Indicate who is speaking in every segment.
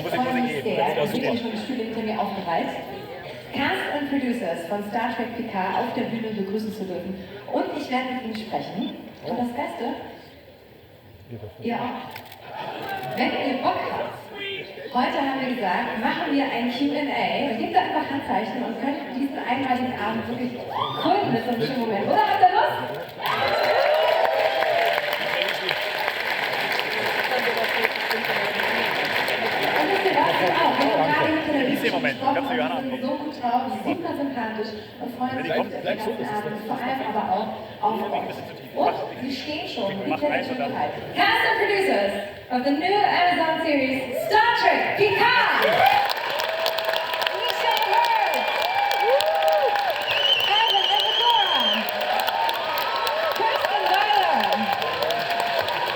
Speaker 1: freue mich sehr. Ich habe schon die Stühle hinter mir aufgereiht. Cast and Producers von Star Trek Picard auf der Bühne begrüßen zu dürfen. Und ich werde mit ihnen sprechen. Und das Beste, ihr auch, wenn ihr Bock habt, heute haben wir gesagt, machen wir ein Q&A. Gebt einfach Handzeichen und könnt diesen einmaligen Abend wirklich krönen mit so einem schönen Moment. Oder habt ihr Lust?
Speaker 2: Moment, kannst du Johanna angucken?
Speaker 1: So gut drauf, super sympathisch und freuen sich auf den ganzen Abend, vor allem aber auch auf euch. Und sie stehen schon, die kennen schon bereit. Cast and Producers of the new Amazon series Star Trek Picard! Evagora!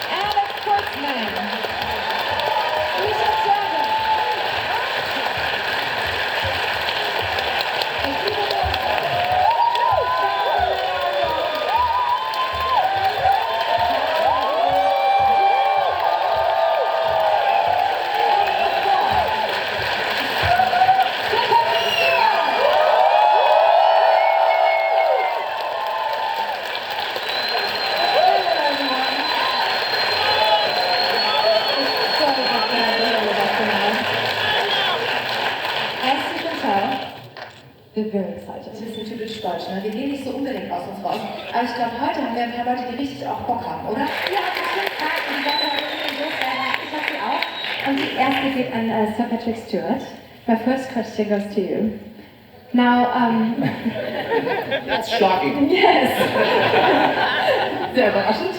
Speaker 1: Kirsten, Kurtzman! We're very excited. Das ist ein typisch deutsch, ne? Wir gehen nicht so unbedingt aus uns raus. Aber ich glaube, heute haben wir ein paar Leute, die richtig auch Bock haben, oder? Ihr habt bestimmt Fragen und die werden heute loswerden. Ich habe sie auch. Und die erste geht an Sir Patrick Stewart. My first question goes to you. Now,
Speaker 3: That's shocking.
Speaker 1: Yes. Sehr überraschend.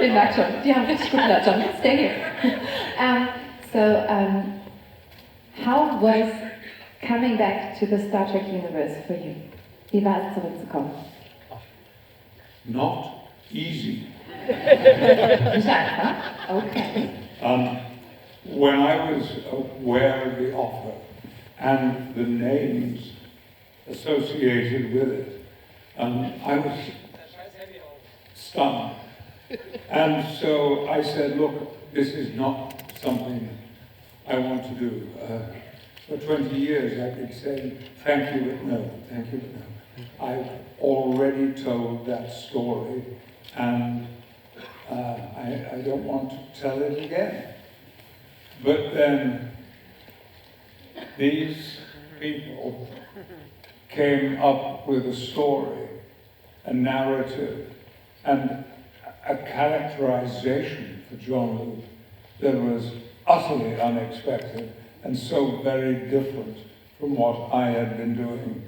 Speaker 1: Ihr merkt schon, die haben richtig guten Laut schon. Stay here. How was coming back to the Star Trek universe for you? Wie war es, zurückzukommen?
Speaker 4: Not easy.
Speaker 1: Nicht einfach? Okay.
Speaker 4: When I was aware of the offer and the names associated with it, I was stunned. And so I said, look, this is not something I want to do. For 20 years I've been saying, thank you, but no, thank you, but no. I've already told that story, and I don't want to tell it again. But then these people came up with a story, a narrative, and a characterization for John that was utterly unexpected and so very different from what I had been doing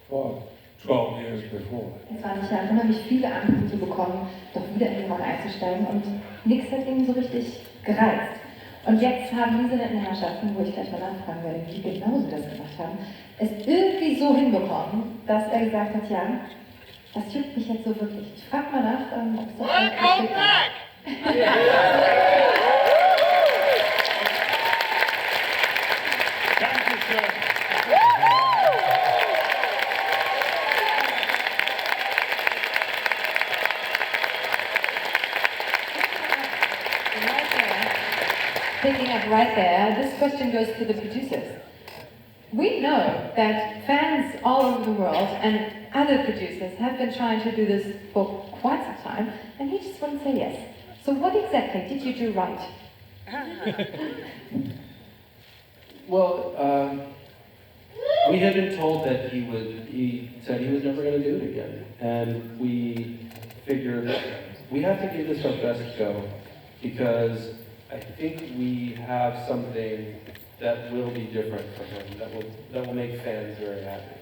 Speaker 4: for 12 years before.
Speaker 1: Es war nicht leicht, unheimlich viele Angebote bekommen, doch wieder in die Rolle einzusteigen und nichts hat ihn so richtig gereizt. Und jetzt haben diese netten Herrschaften, wo ich gleich mal nachfragen werde, wie genau sie das gemacht haben, es irgendwie so hinbekommen, dass er gesagt hat, ja, das juckt mich jetzt so wirklich. Ich frage mal nach, ob es das
Speaker 2: Welcome back!
Speaker 1: Picking up right there, this question goes to the producers. We know that fans all over the world and other producers have been trying to do this for quite some time, and he just wouldn't say yes. So what exactly did you do right?
Speaker 5: Well, we had been told that he said he was never going to do it again. And we figured we have to give this our best go, because I think we have something that will be different for him, that will make fans very happy.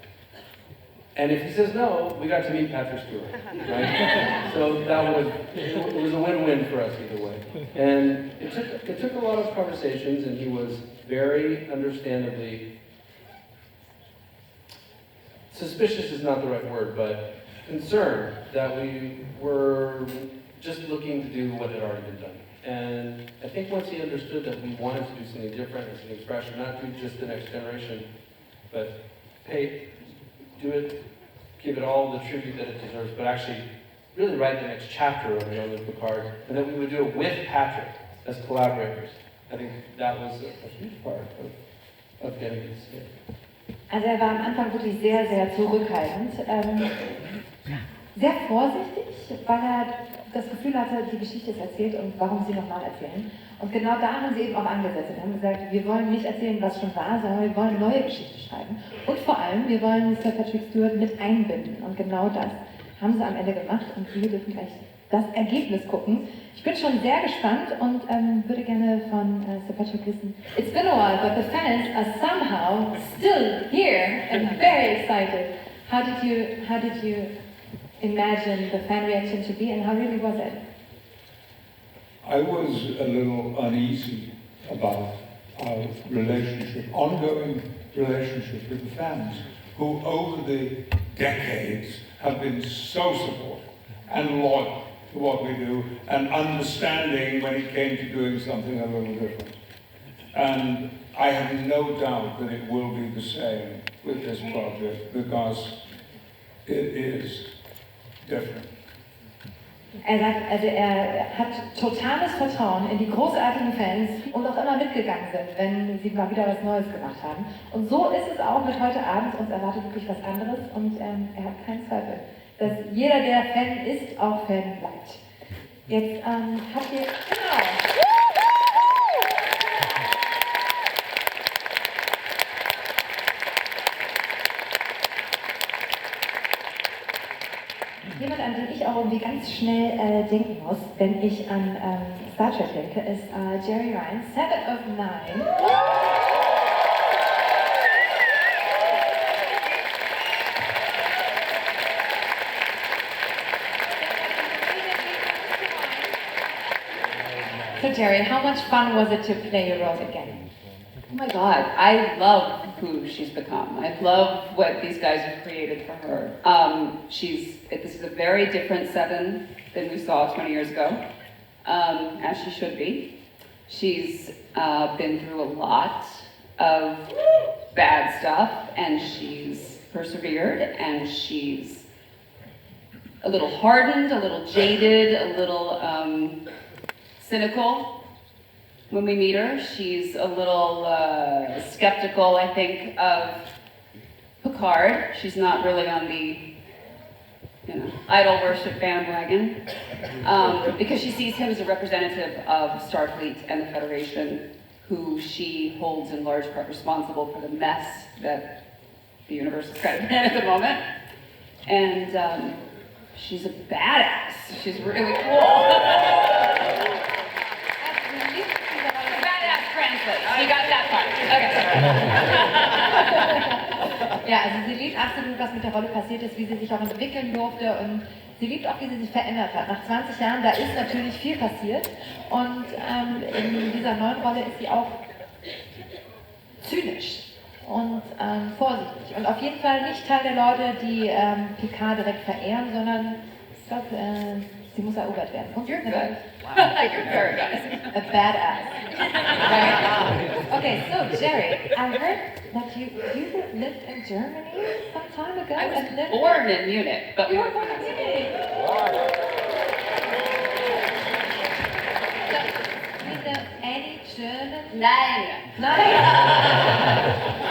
Speaker 5: And if he says no, we got to meet Patrick Stewart, right? So it was a win-win for us either way. And it took a lot of conversations, and he was very understandably, suspicious is not the right word, but concerned that we were just looking to do what had already been done. And I think once he understood that we wanted to do something different and something fresh, and not do just the next generation, but hey, do it, give it all the tribute that it deserves, but actually really write the next chapter of Picard, and that we would do it with Patrick. as collaborators. I think that was a huge part of getting this here.
Speaker 1: Also er war am Anfang wirklich sehr, sehr zurückhaltend, sehr vorsichtig, weil er das Gefühl hatte, die Geschichte ist erzählt und warum sie nochmal erzählen. Und genau da haben sie eben auch angesetzt und haben gesagt, wir wollen nicht erzählen, was schon war, sondern wir wollen neue Geschichte schreiben. Und vor allem, wir wollen Sir Patrick Stewart mit einbinden. Und genau das haben sie am Ende gemacht und wir dürfen gleich das Ergebnis gucken. Ich bin schon sehr gespannt und würde gerne von Sir Patrick wissen. It's been a while, but the fans are somehow still here and very excited. How did you imagine the fan reaction to be and how really was it?
Speaker 4: I was a little uneasy about our relationship, ongoing relationship with the fans, who over the decades have been so supportive and loyal to what we do and understanding when it came to doing something a little different. And I have no doubt that it will be the same with this project because it is different.
Speaker 1: Er sagt, also er hat totales Vertrauen in die großartigen Fans und auch immer mitgegangen sind, wenn sie mal wieder was Neues gemacht haben. Und so ist es auch mit heute Abend, uns erwartet wirklich was anderes und er hat keinen Zweifel, dass jeder, der Fan ist, auch Fan bleibt. Jetzt habt ihr, genau. Jemand, an den ich auch irgendwie ganz schnell denken muss, wenn ich an Star Trek denke, ist Jeri Ryan, 7 of 9. So Jeri, how much fun was it to play your role again?
Speaker 6: Oh my God, I love who she's become. I love what these guys have created for her. This is a very different Seven than we saw 20 years ago, as she should be. She's been through a lot of bad stuff, and she's persevered, and she's a little hardened, a little jaded, a little cynical. When we meet her, she's a little skeptical, I think, of Picard. She's not really on the, idol worship bandwagon, because she sees him as a representative of Starfleet and the Federation, who she holds in large part responsible for the mess that the universe is kind of in at the moment. And she's a badass. She's really cool. You got that part. Okay.
Speaker 1: Ja, also sie liebt absolut, was mit der Rolle passiert ist, wie sie sich auch entwickeln durfte und sie liebt auch, wie sie sich verändert hat. Nach 20 Jahren, da ist natürlich viel passiert und in dieser neuen Rolle ist sie auch zynisch und vorsichtig und auf jeden Fall nicht Teil der Leute, die Picard direkt verehren, sondern ich glaube, sie muss erobert werden.
Speaker 6: You're good. You're very good.
Speaker 1: A badass. Right. Okay, so Jeri, I heard that you lived in Germany some time ago.
Speaker 6: I was born in Munich, but
Speaker 1: You were born in Munich. Do you know any German?
Speaker 6: Nein.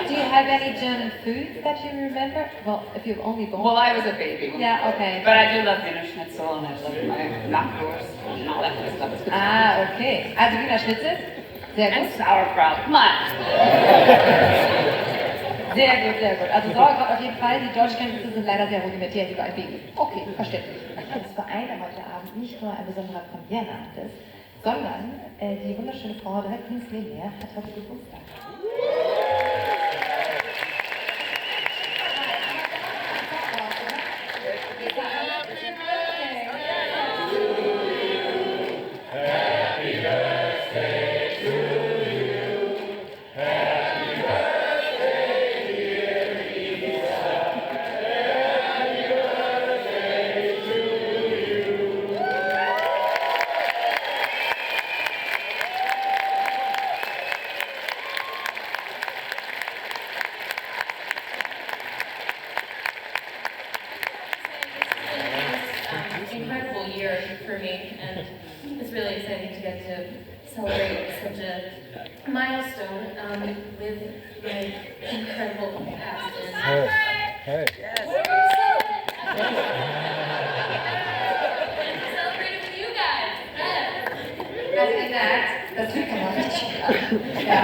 Speaker 1: Do you have any German food that you remember? Well, if you've only born.
Speaker 6: Well, I was a baby.
Speaker 1: Yeah, okay.
Speaker 6: But I do love Wiener Schnitzel and I love my Knackwurst and all that kind of stuff. It's good.
Speaker 1: Ah, okay. Also Wiener Schnitzel? Sehr
Speaker 6: And
Speaker 1: gut.
Speaker 6: sauerkraut. Come on.
Speaker 1: Sehr gut, sehr gut. Also Sauerkraut auf jeden Fall. Die Deutschkenntnisse sind leider sehr rudimentär, die einbiegen. Okay, verständlich. Das Verein heute Abend nicht nur ein besonderer Premierenabend ist, sondern die wunderschöne Frau direkt links neben mir hat heute Geburtstag.
Speaker 7: Incredible year for me, and it's really exciting to get to celebrate such a milestone with my incredible cast.
Speaker 2: Hey.
Speaker 7: Celebrating with you guys.
Speaker 1: Also gesagt, das tut mir noch richtig gut an. Ja.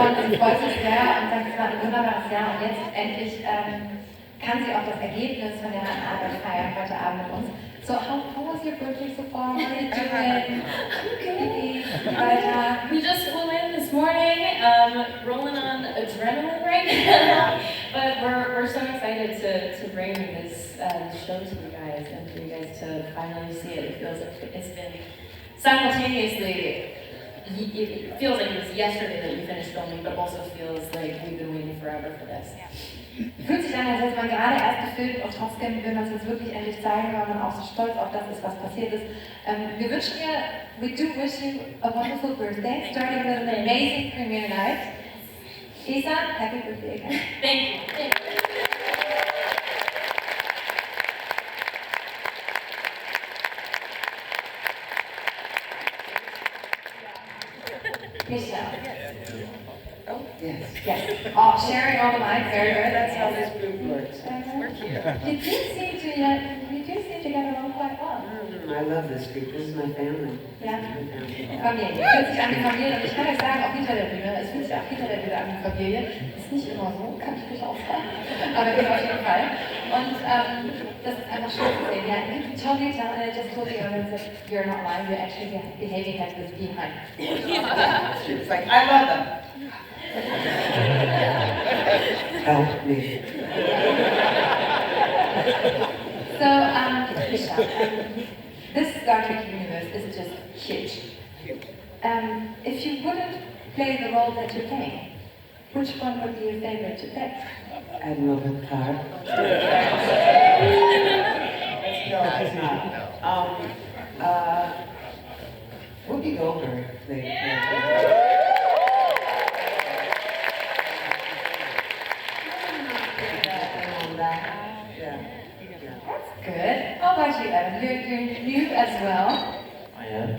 Speaker 1: Und sie freut sich sehr und sagt, es war ein wunderbares Jahr und jetzt endlich kann sie auch das Ergebnis von der Arbeit feiern heute Abend mit uns. So, how was your birthday so far? How are you doing? Good.
Speaker 7: We just flew in this morning, rolling on adrenaline right now, but we're so excited to bring this show to you guys and for you guys to finally see it. It feels like it's been simultaneously, it feels like it was yesterday that we finished filming, but also feels like we've been waiting forever for this.
Speaker 1: Fühlt sich an, als hätte man gerade erst gefilmt und trotzdem will man es jetzt wirklich endlich zeigen, weil man auch so stolz auf das ist, was passiert ist. Wir wünschen dir, we do wish you a wonderful birthday, starting with an amazing premiere night. Isa, happy birthday again.
Speaker 7: Thank you. Thank you.
Speaker 1: Michelle.
Speaker 8: Oh, yes.
Speaker 1: Yes. Oh, sharing all the mics, very good.
Speaker 8: That's how this group works.
Speaker 1: You do seem to get along quite well.
Speaker 8: I love this group. This is my family.
Speaker 1: Ja, Familie. Fühlt sich an wie Familie und ich kann euch sagen, auch hinter der Bühne, es fühlt sich auch hinter der Bühne an wie Familie. Ist nicht immer so, kann ich durchaus sagen, aber geht auf jeden Fall. Und das ist einfach schön zu sehen. Ja, you totally tell, and I just told the audience that you're not lying, you're actually behaving like this behind.
Speaker 8: It's like, I love them. Help me.
Speaker 1: So, Michelle, this Star Trek universe is just huge. If you wouldn't play the role that you're playing, which one would be your favorite to play?
Speaker 8: Admiral Picard. No, it's not. Whoopi Goldberg played
Speaker 1: Good. How about you, Evan? You're new as well.
Speaker 5: I am.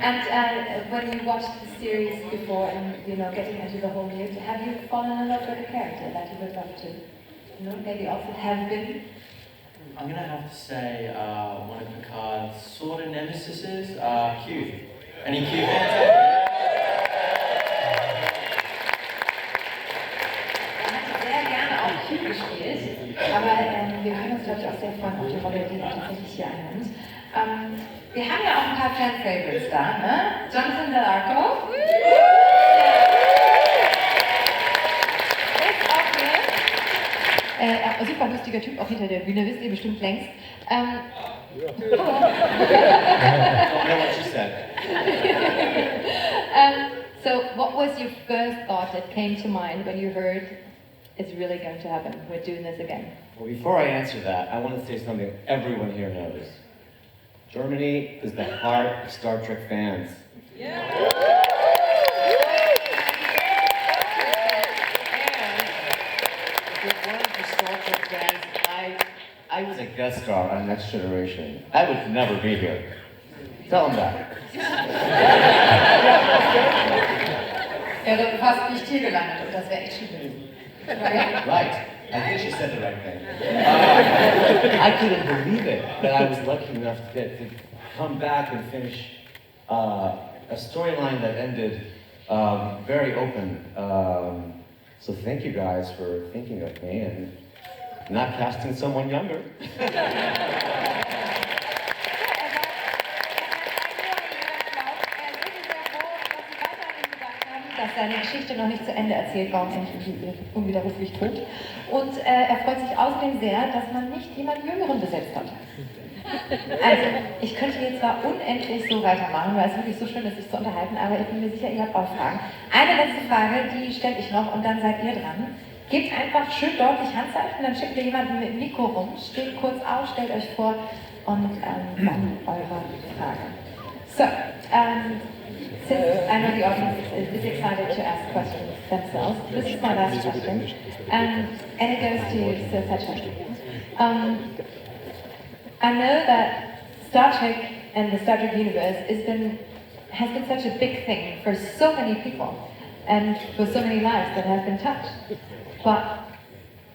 Speaker 1: And when you watched the series before and, getting into the whole new, have you fallen in love with a character that you would love to, maybe also have been?
Speaker 9: I'm gonna have to say one of Picard's sort of nemesises, Q. Any Q fans out there?
Speaker 1: Sehr gerne auch Q gespielt, aber wir können uns, glaube ich, auch sehr freuen auf die Rolle, die er tatsächlich hier einnimmt. Wir haben ja auch ein paar Fan-Favorites da, ne? Jonathan Del Arco. Super lustiger Typ, auch hinter der Bühne, wisst ihr bestimmt längst.
Speaker 9: Don't know what she said.
Speaker 1: So, what was your first thought that came to mind when you heard it's really going to happen? We're doing this again.
Speaker 10: Well, before I answer that, I want to say something everyone here knows. Germany is the heart of Star Trek fans. Yeah. If it weren't for Star Trek fans, I was a guest star on Next Generation. I would never be here. Tell them that.
Speaker 1: Er wäre fast nicht hier gelandet und das wäre echt schön gewesen.
Speaker 10: Right. I think she said the right thing. I couldn't believe it that I was lucky enough to come back and finish a storyline that ended very open. So thank you guys for thinking of me and not casting someone younger.
Speaker 1: Dass seine Geschichte noch nicht zu Ende erzählt war und nicht unwiderruflich tot. Und er freut sich außerdem sehr, dass man nicht jemanden Jüngeren besetzt hat. Also, ich könnte jetzt zwar unendlich so weitermachen, weil es wirklich so schön ist, sich zu unterhalten, aber ich bin mir sicher, ihr habt auch Fragen. Eine letzte Frage, die stelle ich noch und dann seid ihr dran. Gebt einfach schön deutlich Handzeichen, dann schickt ihr jemanden mit dem Mikro rum, steht kurz auf, stellt euch vor und dann eure Frage. So, since I know the audience is excited to ask questions themselves, this is my last question, and it goes to Sir Patrick. I know that Star Trek and the Star Trek universe has been has been such a big thing for so many people and for so many lives that have been touched. But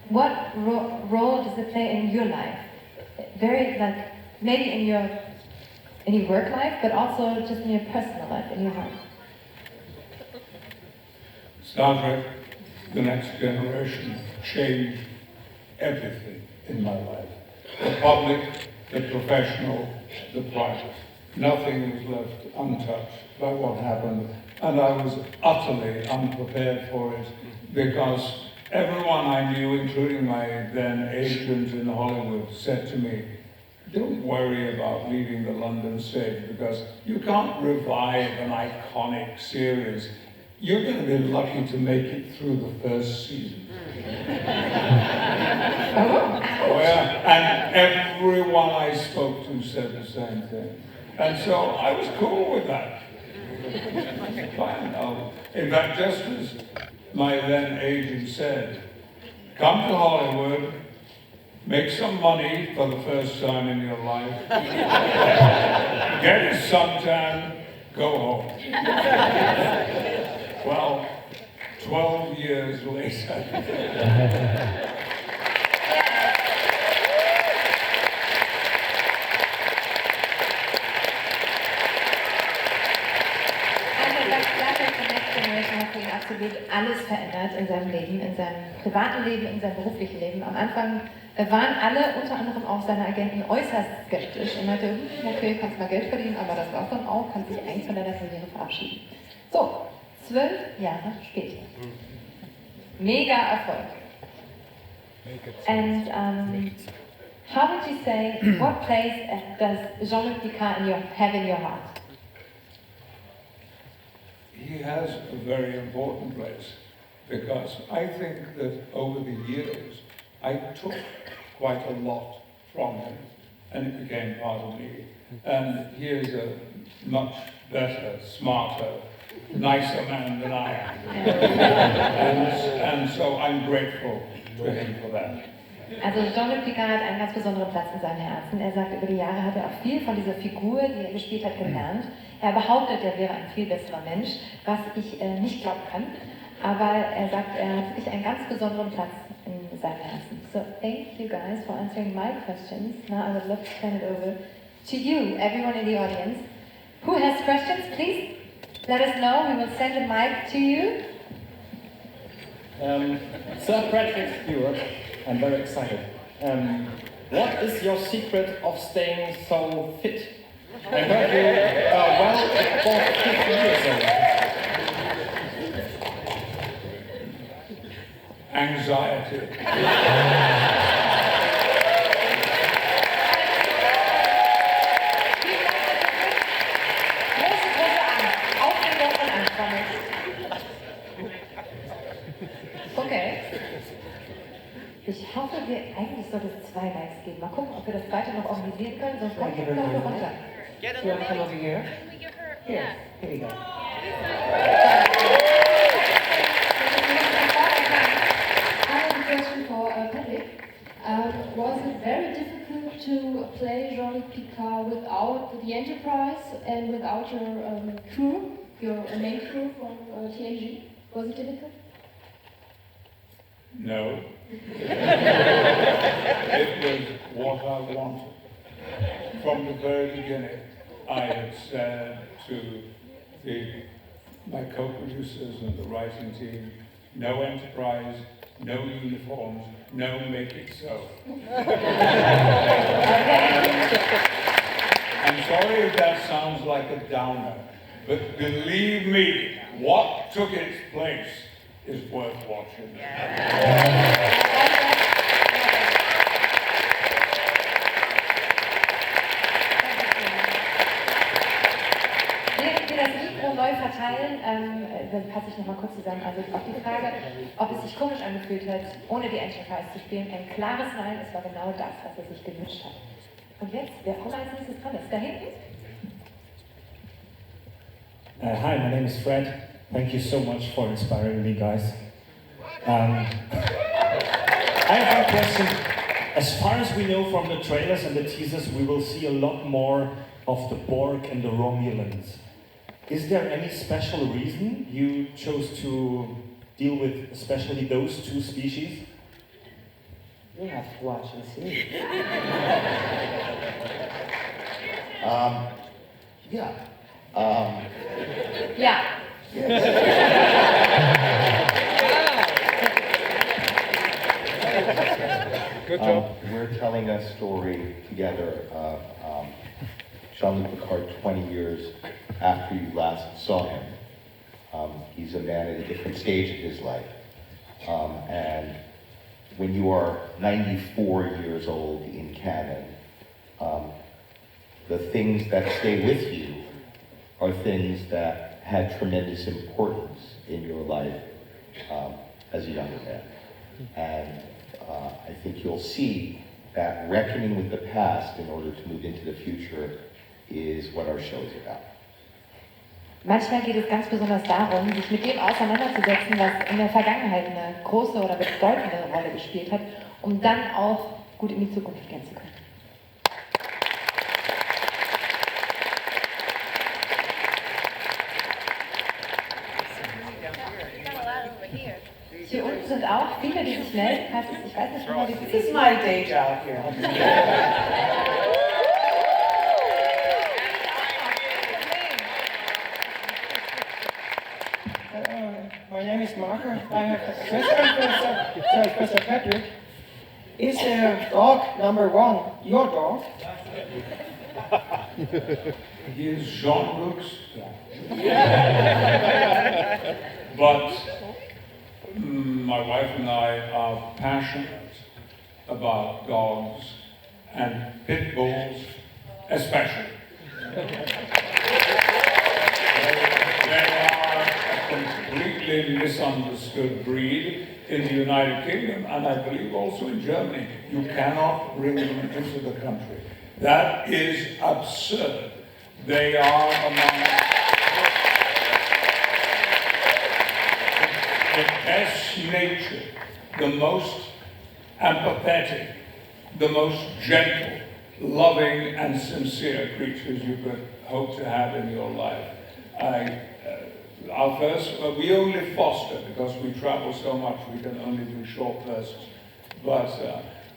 Speaker 1: what role does it play in your life? Very, like, maybe in your work life, but also just in your personal life, in your heart.
Speaker 4: Star Trek, The Next Generation, changed everything in my life. The public, the professional, the private. Nothing was left untouched by what happened, and I was utterly unprepared for it because everyone I knew, including my then agent in Hollywood, said to me, don't worry about leaving the London stage because you can't revive an iconic series. You're going to be lucky to make it through the first season. And everyone I spoke to said the same thing. And so I was cool with that. Fine. In fact, just as my then agent said, come to Hollywood, make some money for the first time in your life, get a suntan, go home. Well, 12 years later.
Speaker 1: Absolut alles verändert in seinem Leben, in seinem privaten Leben, in seinem beruflichen Leben. Am Anfang waren alle, unter anderem auch seine Agenten, äußerst skeptisch und meinte, okay, kannst mal Geld verdienen, aber das war's dann auch, kannst dich eigentlich von deiner Karriere verabschieden. So, 12 Jahre später. Mega Erfolg. And how would you say, what place does Jean-Luc Picard have in your heart?
Speaker 4: He has a very important place because I think that over the years I took quite a lot from him and it became part of me. And he is a much better, smarter, nicer man than I am. And so I'm grateful to him for that.
Speaker 1: Also Jean-Luc Picard hat einen ganz besonderen Platz in seinem Herzen. Er sagt, über die Jahre hat er auch viel von dieser Figur, die er gespielt hat, gelernt. Er behauptet, er wäre ein viel besserer Mensch, was ich nicht glauben kann. Aber er sagt, er hat wirklich einen ganz besonderen Platz in seinem Herzen. So thank you guys for answering my questions. Now I would love to turn it over to you, everyone in the audience. Who has questions, please? Let us know. We will send a mic to you.
Speaker 11: Sir Patrick Stewart, I'm very excited. What is your secret of staying so fit? I heard you well for 50 years old.
Speaker 4: Anxiety.
Speaker 1: Okay. Ich hoffe, eigentlich sollte es 2 Likes geben. Mal gucken, ob wir das weiter noch organisieren können, sonst kommt es noch runter.
Speaker 8: Do you want to come over here? Here. Here we go.
Speaker 1: I have a question for Patrick.
Speaker 12: Was it very difficult to play Jean-Luc Picard without the Enterprise and without your crew, your main crew from TNG? Was it difficult?
Speaker 4: No. It was what I wanted. From the very beginning, I had said to my co-producers and the writing team, no Enterprise, no uniforms, no make it so. I'm sorry if that sounds like a downer, but believe me, what took its place is worth watching.
Speaker 1: Neu verteilen, dann fasse ich nochmal kurz zusammen. Also auf die Frage, ob es sich komisch angefühlt hat, ohne die Enterprise zu spielen, ein klares Nein, es war genau das, was er sich gewünscht hat. Und jetzt, wer auch als nächstes dran ist, da hinten.
Speaker 13: Hi, my name is Fred. Thank you so much for inspiring me, guys. I have one question. As far as we know from the trailers and the teasers, we will see a lot more of the Borg and the Romulans. Is there any special reason you chose to deal with especially those two species?
Speaker 8: You have to watch and see.
Speaker 3: Yeah.
Speaker 1: Ja.
Speaker 2: Good job.
Speaker 3: We're telling a story together of Jean-Luc Picard 20 years after you last saw him. He's a man at a different stage of his life. And when you are 94 years old in canon, the things that stay with you are things that had tremendous importance in your life as a younger man. And I think you'll see that reckoning with the past in order to move into the future is what our show is about.
Speaker 1: Manchmal geht es ganz besonders darum, sich mit dem auseinanderzusetzen, was in der Vergangenheit eine große oder bedeutende Rolle gespielt hat, um dann auch gut in die Zukunft gehen zu können. Hier unten sind auch viele, die sich melden. Ich weiß nicht genau, wie
Speaker 8: This is my day job here. My name is Marco. I have a question for Professor Patrick. Is dog number one your dog?
Speaker 4: He is Jean-Luc's dog. But my wife and I are passionate about dogs and pit bulls especially. They are a completely misunderstood breed in the United Kingdom, and I believe also in Germany. You cannot bring them into the country. That is absurd. They are among the best natured, the most empathetic, the most gentle, loving and sincere creatures you could hope to have in your life. Our first, we only foster because we travel so much, we can only do short bursts. But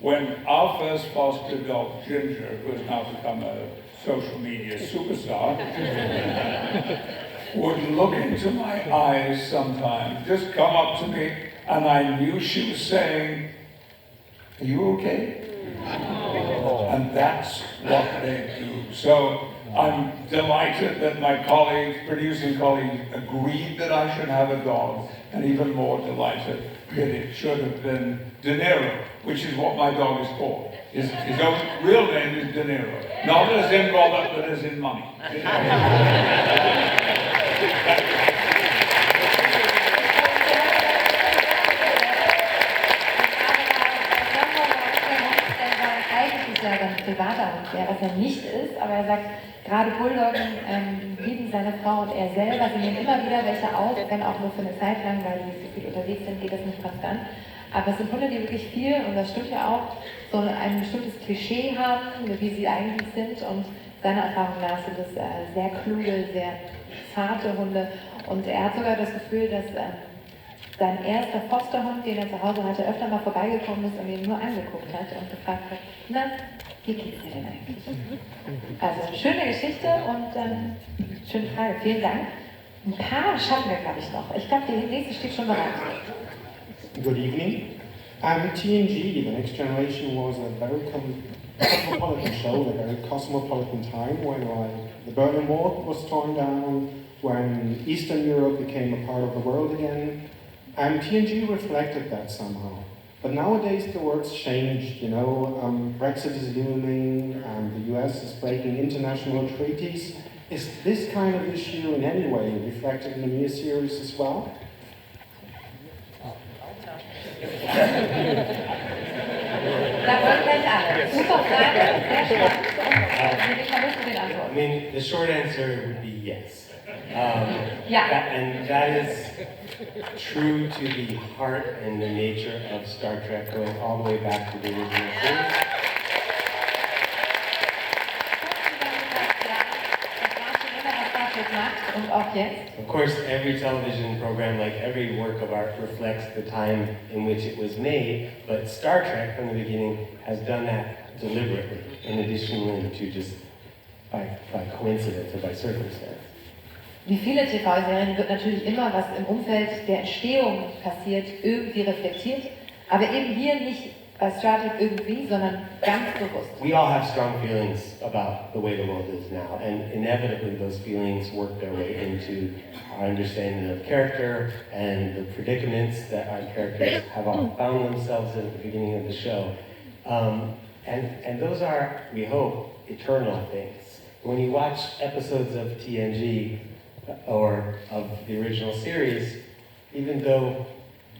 Speaker 4: when our first foster dog, Ginger, who has now become a social media superstar, would look into my eyes sometimes, just come up to me, and I knew she was saying, "Are you okay?" And that's what they do. So I'm delighted that my colleagues, producing colleagues, agreed that I should have a dog, and even more delighted that it should have been De Niro, which is what my dog is called. His own real name is De Niro. Not as in Robert, but as in money.
Speaker 1: Privater Hund wäre, was er nicht ist, aber er sagt, gerade Bulldoggen lieben seine Frau und er selber, sie nehmen immer wieder welche auf, wenn auch nur für eine Zeit lang, weil sie so viel unterwegs sind, geht das nicht konstant. Aber es sind Hunde, die wirklich viel, und das stimmt ja auch, so ein bestimmtes Klischee haben, wie sie eigentlich sind, und seiner Erfahrung nach sind es sehr kluge, sehr zarte Hunde, und er hat sogar das Gefühl, dass sein erster Fosterhund, den er zu Hause hatte, öfter mal vorbeigekommen ist und ihn nur angeguckt hat und gefragt hat, na, wie geht's dir denn eigentlich? Also schöne Geschichte und schöne Frage, vielen Dank. Ein paar schaffen wir, glaube ich, noch. Ich glaube, die nächste steht schon bereit.
Speaker 14: Good evening. TNG, The Next Generation, was a very cosmopolitan show, a very cosmopolitan time when the Berlin Wall was torn down, when Eastern Europe became a part of the world again. TNG reflected that somehow. But nowadays the world's changed, you know, Brexit is looming, and the US is breaking international treaties. Is this kind of issue in any way reflected in the new series as well?
Speaker 15: I mean, the short answer would be yes.
Speaker 1: Yeah.
Speaker 15: And that is true to the heart and the nature of Star Trek, going all the way back to the original series.
Speaker 1: Stück macht und auch jetzt.
Speaker 15: Of course, every television program, like every work of art, reflects the time in which it was made, but Star Trek from the beginning has done that deliberately, in addition to just by coincidence or by circumstance.
Speaker 1: Wie viele TV-Serien wird natürlich immer, was im Umfeld der Entstehung passiert, irgendwie reflektiert, aber eben hier nicht bei Star Trek irgendwie, sondern ganz bewusst.
Speaker 15: We all have strong feelings about the way the world is now, and inevitably those feelings work their way into our understanding of character and the predicaments that our characters have all found themselves in at the beginning of the show. And those are, we hope, eternal things. When you watch episodes of TNG or of the original series, even though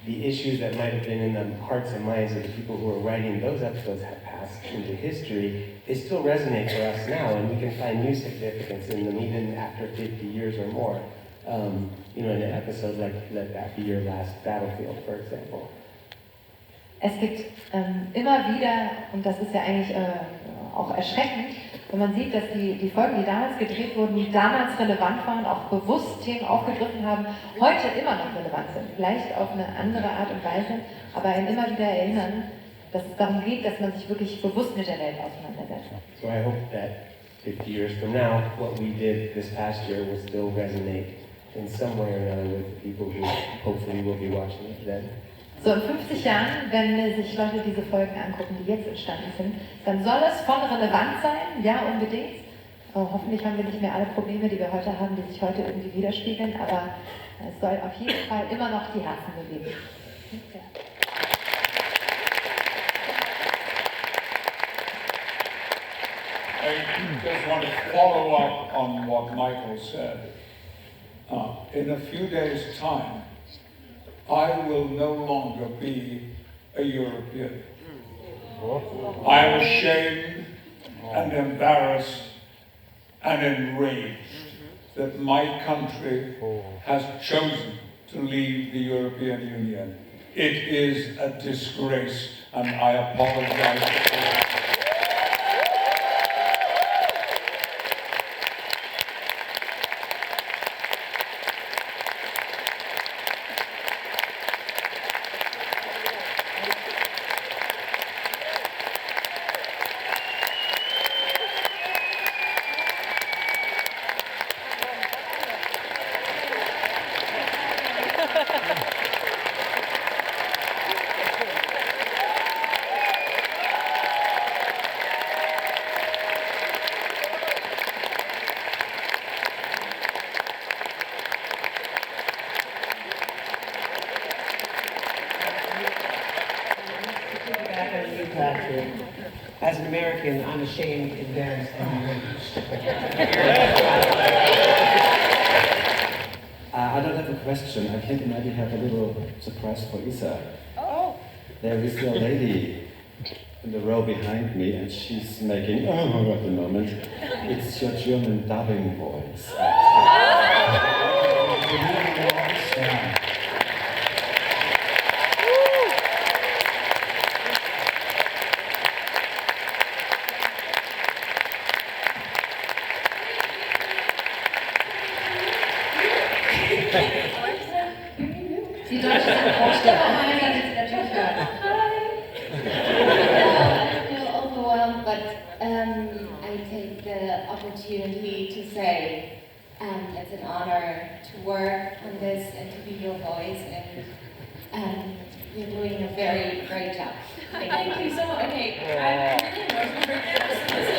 Speaker 15: the issues that might have been in the hearts and minds of the people who were writing those episodes have passed into history, they still resonate for us now, and we can find new significance in them even after 50 years or more. In an episode like Let That Be Your Last Battlefield, for example.
Speaker 1: Es gibt immer wieder, und das ist ja eigentlich auch erschreckend, wenn man sieht, dass die Folgen, die damals gedreht wurden, die damals relevant waren, auch bewusst Themen aufgegriffen haben, heute immer noch relevant sind. Vielleicht auf eine andere Art und Weise, aber einen immer wieder erinnern, dass es darum geht, dass man sich wirklich bewusst mit der Welt auseinandersetzt.
Speaker 15: So I hope that 50 years from now, what we did this past year will still resonate in some way or another with the people who hopefully will be watching it then.
Speaker 1: So in 50 Jahren, wenn sich Leute diese Folgen angucken, die jetzt entstanden sind, dann soll es von relevant sein, ja unbedingt. Hoffentlich haben wir nicht mehr alle Probleme, die wir heute haben, die sich heute irgendwie widerspiegeln, aber es soll auf jeden Fall immer noch die Herzen bewegen. Okay.
Speaker 4: I just want to follow up on what Michael said. In a few days' time, I will no longer be a European. I am ashamed and embarrassed and enraged that my country has chosen to leave the European Union. It is a disgrace, and I apologize for it.
Speaker 8: As an American, I'm ashamed, embarrassed, and enraged.
Speaker 11: I don't have a question. I think maybe have a little surprise for Isa.
Speaker 8: Oh!
Speaker 11: There is a lady in the row behind me, and she's making at the moment. It's your German dubbing voice.
Speaker 1: Die deutsche Synchronstimme haben wir jetzt natürlich gehört.
Speaker 16: I feel overwhelmed, but I take the opportunity to say it's an honor to work on this and to be your voice, and you're doing a very great job.
Speaker 7: Thank you so much. Okay, I'm really emotional for this.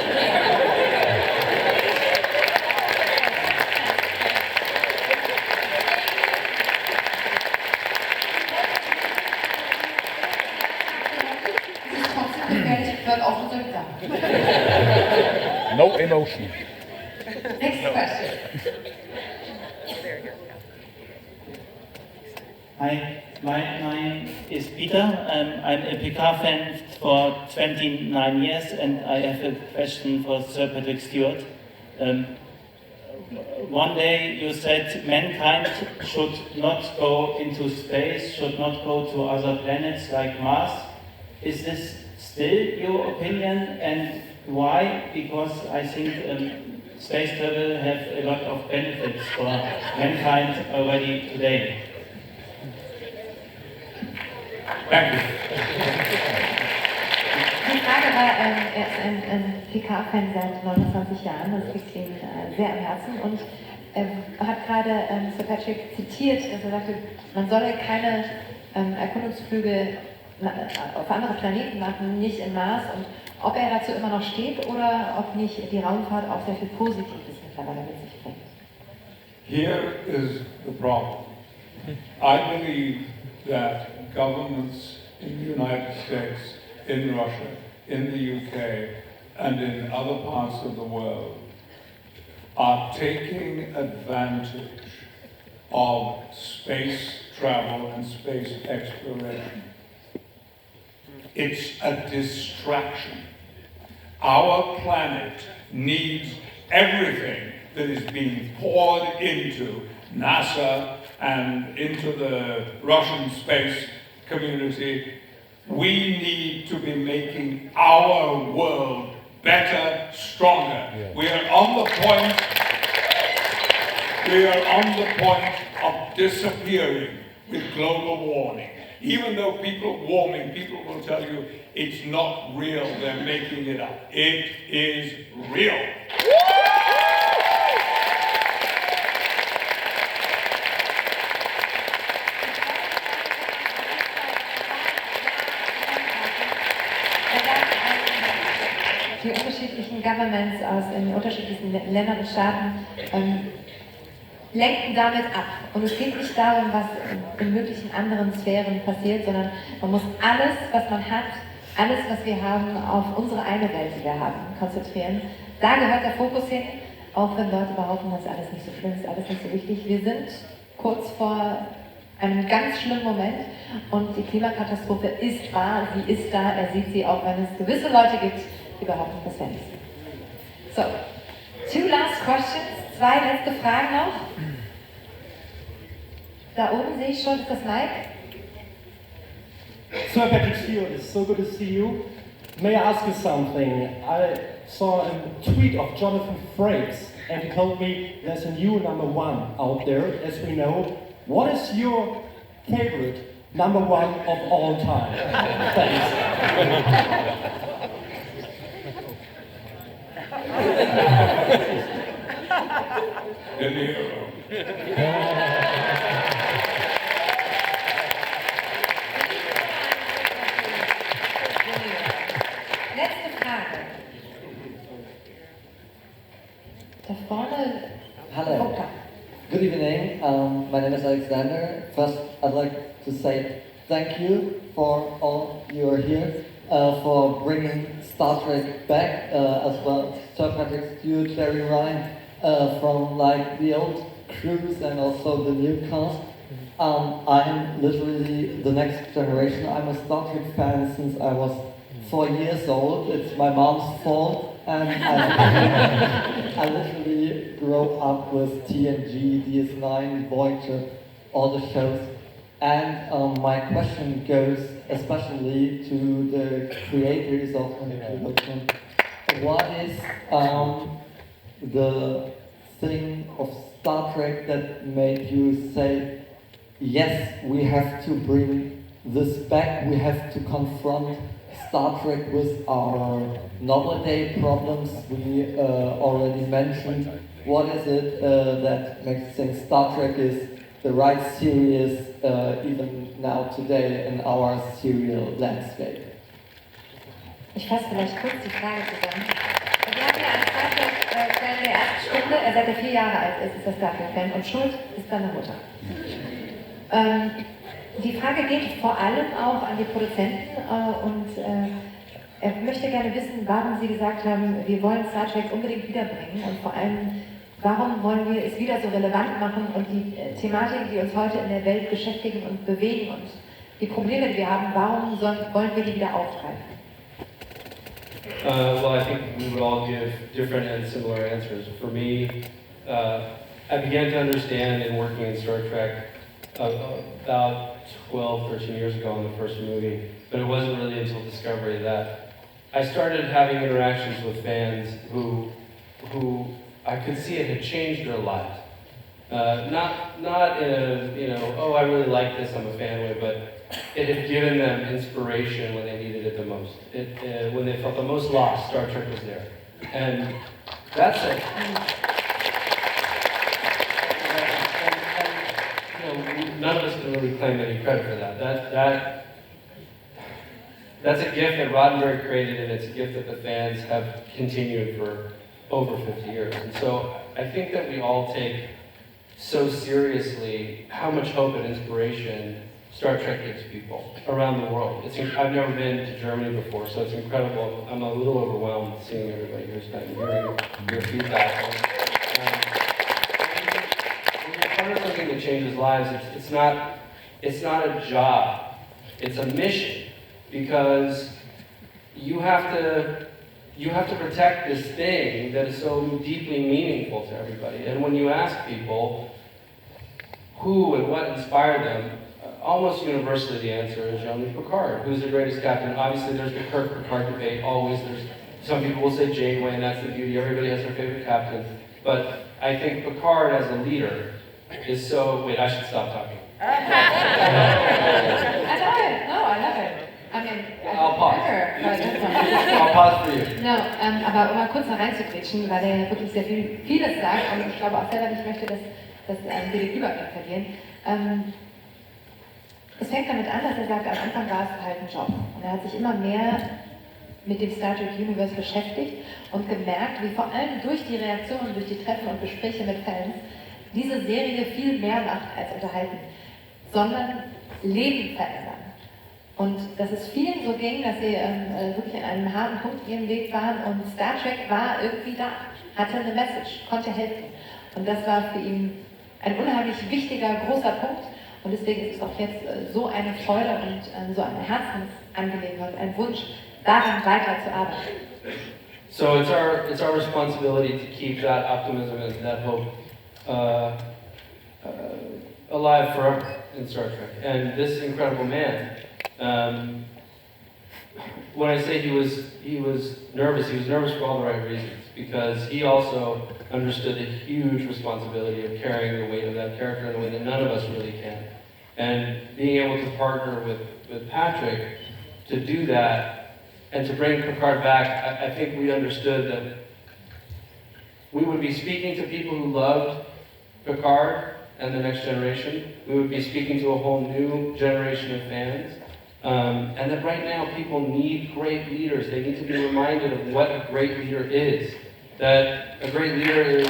Speaker 2: No emotion.
Speaker 1: Next question.
Speaker 17: Hi, my name is Peter. I'm a Picard fan for 29 years, and I have a question for Sir Patrick Stewart. One day you said mankind should not go into space, should not go to other planets like Mars. Is this still your opinion, and why? Because I think space travel have a lot of benefits for mankind already today.
Speaker 4: Thank you.
Speaker 1: Die Frage war, er ist ein Picard-Fan seit 29 Jahren, das liegt ihm sehr am Herzen und er hat gerade Sir Patrick zitiert, dass er sagte, man solle keine Erkundungsflüge auf andere Planeten machen, nicht in Mars und ob er dazu immer noch steht oder ob nicht die Raumfahrt auch sehr viel Positives mittlerweile mit sich bringt.
Speaker 4: Here is the problem. I believe that governments in the United States, in Russia, in the UK, and in other parts of the world are taking advantage of space travel and space exploration. It's a distraction. Our planet needs everything that is being poured into NASA and into the Russian space community. We need to be making our world better, stronger. Yeah. We are on the point of disappearing with global warming. Even though people will tell you it's not real, they're making it up. It is real.
Speaker 1: Die unterschiedlichen Governments aus den unterschiedlichen Ländern und Staaten lenken damit ab. Und es geht nicht darum, was in möglichen anderen Sphären passiert, sondern man muss alles, was man hat, alles, was wir haben, auf unsere eine Welt, die wir haben, konzentrieren. Da gehört der Fokus hin, auch wenn Leute behaupten, das ist alles nicht so schlimm, das ist alles nicht so wichtig. Wir sind kurz vor einem ganz schlimmen Moment und die Klimakatastrophe ist wahr, sie ist da, er sieht sie, auch wenn es gewisse Leute gibt, die behaupten, das wäre nicht so. So, two last questions, zwei letzte Fragen noch. Da oben sehe ich schon, ist das Mike?
Speaker 11: Sir Patrick Stewart, it's so good to see you. May I ask you something? I saw a tweet of Jonathan Frakes and he told me there's a new #1 out there, as we know. What is your favorite #1 of all time? Thanks.
Speaker 1: Letzte Frage. Da vorne.
Speaker 18: Hello. Good evening. My name is Alexander. First, I'd like to say thank you for all you are here, for bringing Star Trek back, as well Sir Patrick Stewart, Jeri Ryan, from like the old crews and also the new cast. I'm literally the next generation. I'm a Star Trek fan since I was 4 years old. It's my mom's fault, and I literally grew up with TNG, DS9, Voyager, all the shows. And my question goes especially to the creators of Episoden. What is the thing of Star Trek that made you say, yes, we have to bring this back, we have to confront Star Trek with our novel day problems we already mentioned? What is it that makes you think Star Trek is the right series even now today in our serial landscape?
Speaker 1: Ich fasse vielleicht kurz die Frage zusammen. Wir haben ja einen Star Trek-Fan der ersten Stunde, seit er 4 Jahre alt ist er Star Trek-Fan und schuld ist seine Mutter. Die Frage geht vor allem auch an die Produzenten und er möchte gerne wissen, warum sie gesagt haben, wir wollen Star Trek unbedingt wiederbringen und vor allem, warum wollen wir es wieder so relevant machen und die Thematiken, die uns heute in der Welt beschäftigen und bewegen und die Probleme, die wir haben, warum wollen wir die wieder aufgreifen?
Speaker 5: Well, I think we would all give different and similar answers. For me, I began to understand in working in Star Trek about 12, 13 years ago in the first movie, but it wasn't really until Discovery that I started having interactions with fans who I could see it had changed their lives. Not in a, oh, I really like this, I'm a fan way, but it had given them inspiration when they needed it the most. When they felt the most lost, Star Trek was there. And that's a huge... none of us can really claim any credit for that. That's a gift that Roddenberry created, and it's a gift that the fans have continued for over 50 years. And so I think that we all take so seriously how much hope and inspiration Star Trek gives people around the world. I've never been to Germany before, so it's incredible. I'm a little overwhelmed seeing everybody here tonight and hearing your feedback. When you're part of something that changes lives, it's not a job, it's a mission, because you have to protect this thing that is so deeply meaningful to everybody. And when you ask people who and what inspired them, almost universally the answer is Jean-Luc Picard. Who's the greatest captain? Obviously there's the Kirk-Picard debate, always. Some people will say Janeway, and that's the beauty. Everybody has their favorite captain. But I think Picard as a leader is so... Wait, I should stop talking.
Speaker 1: I love it. No, I love it. I mean,
Speaker 5: I'll pause. I'll pause for you.
Speaker 1: No, aber um mal kurz hereinzukritschen, weil er wirklich sehr vieles sagt und ich glaube auch selber nicht möchte, dass wir den Überblick verlieren. Es fängt damit an, dass er sagt, am Anfang war es halt ein Job. Und er hat sich immer mehr mit dem Star Trek Universe beschäftigt und gemerkt, wie vor allem durch die Reaktionen, durch die Treffen und Gespräche mit Fans diese Serie viel mehr macht als unterhalten, sondern Leben verändern. Und dass es vielen so ging, dass sie wirklich an einem harten Punkt ihren Weg waren und Star Trek war irgendwie da, hatte eine Message, konnte helfen. Und das war für ihn ein unheimlich wichtiger, großer Punkt. Und deswegen ist es auch jetzt so eine Freude und so eine Herzensangelegenheit, ein Wunsch, daran weiterzuarbeiten.
Speaker 5: So it's our responsibility to keep that optimism and that hope alive forever in Star Trek. And this incredible man, when I say he was nervous for all the right reasons, because he also understood the huge responsibility of carrying the weight of that character in a way that none of us really can. And being able to partner with Patrick to do that and to bring Picard back, I think we understood that we would be speaking to people who loved Picard and the next generation. We would be speaking to a whole new generation of fans. And that right now people need great leaders. They need to be reminded of what a great leader is. That a great leader is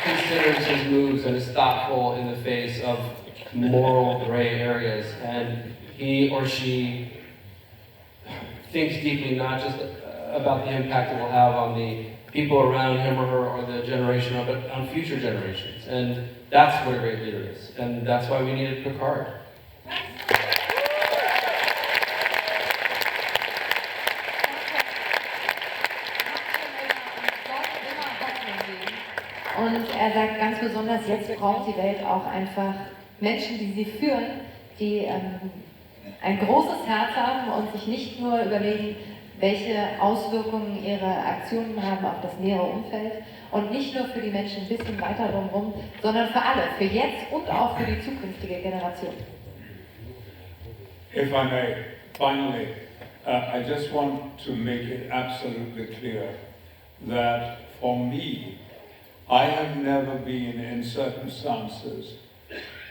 Speaker 5: considers his moves and is thoughtful in the face of moral gray areas, and he or she thinks deeply not just about the impact it will have on the people around him or her or the generation, but on future generations. And that's what a great leader is, and that's why we needed Picard.
Speaker 1: Und er sagt ganz besonders, jetzt braucht die Welt auch einfach Menschen, die sie führen, die ein großes Herz haben und sich nicht nur überlegen, welche Auswirkungen ihre Aktionen haben auf das nähere Umfeld und nicht nur für die Menschen ein bisschen weiter drumherum, sondern für alle, für jetzt und auch für die zukünftige Generation.
Speaker 4: If I may, finally, I just want to make it absolutely clear that for me, I have never been in circumstances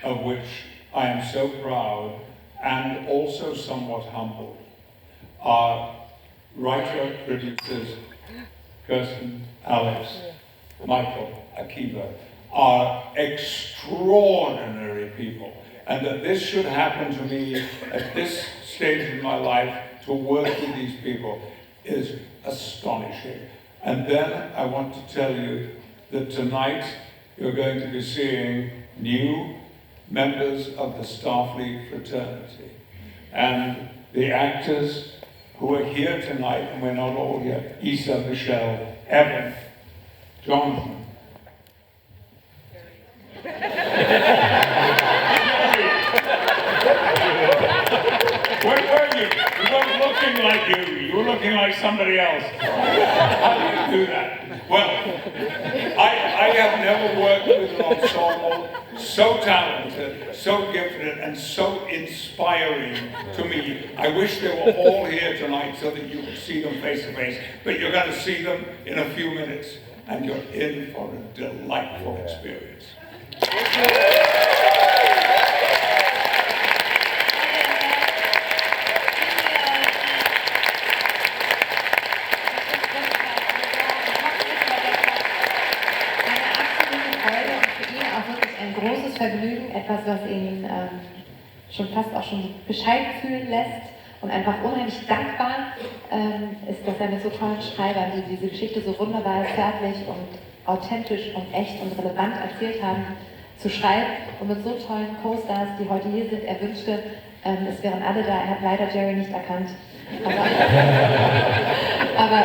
Speaker 4: of which I am so proud and also somewhat humbled. Our writer, producers, Kirsten, Alex, Michael, Akiva, are extraordinary people. And that this should happen to me at this stage in my life, to work with these people, is astonishing. And then I want to tell you that tonight you're going to be seeing new members of the Starfleet fraternity. And the actors who are here tonight, and we're not all here, Isa, Michelle, Evan, Jonathan. you weren't looking like you were looking like somebody else. How do you do that? Well, I have never worked with an ensemble so talented, so gifted, and so inspiring to me. I wish they were all here tonight so that you could see them face to face, but you're going to see them in a few minutes, and you're in for a delightful experience.
Speaker 1: Vergnügen, etwas, was ihn schon fast auch schon Bescheid fühlen lässt und einfach unheimlich dankbar ist, dass er mit so tollen Schreibern, die diese Geschichte so wunderbar zärtlich und authentisch und echt und relevant erzählt haben, zu schreiben und mit so tollen Co-Stars, die heute hier sind. Er wünschte, es wären alle da. Er hat leider Jeri nicht erkannt. Aber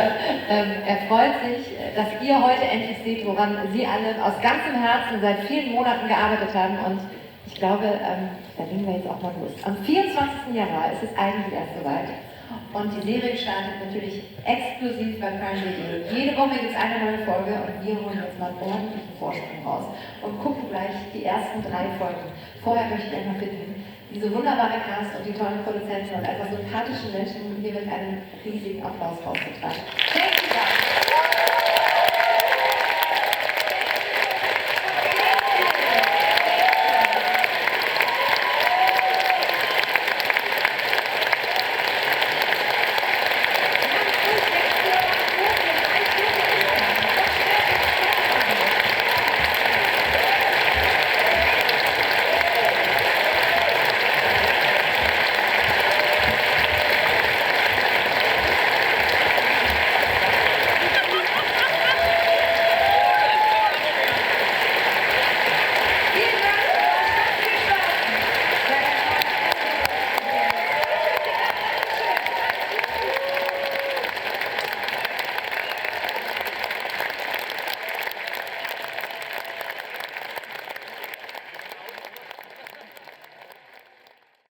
Speaker 1: er freut sich, dass ihr heute endlich seht, woran Sie alle aus ganzem Herzen seit vielen Monaten gearbeitet haben. Und ich glaube, da legen wir jetzt auch mal los. Am 24. Januar ist es eigentlich erst soweit. Und die Serie startet natürlich exklusiv bei Prime Video. Jede Woche gibt es eine neue Folge und wir holen jetzt mal ordentlichen Vorsprung raus und gucken gleich die ersten 3 Folgen. Vorher möchte ich einmal bitten, diese wunderbare Cast und die tollen Produzenten und einfach sympathischen Menschen hier mit einem riesigen Applaus rauszutragen. Thank you guys.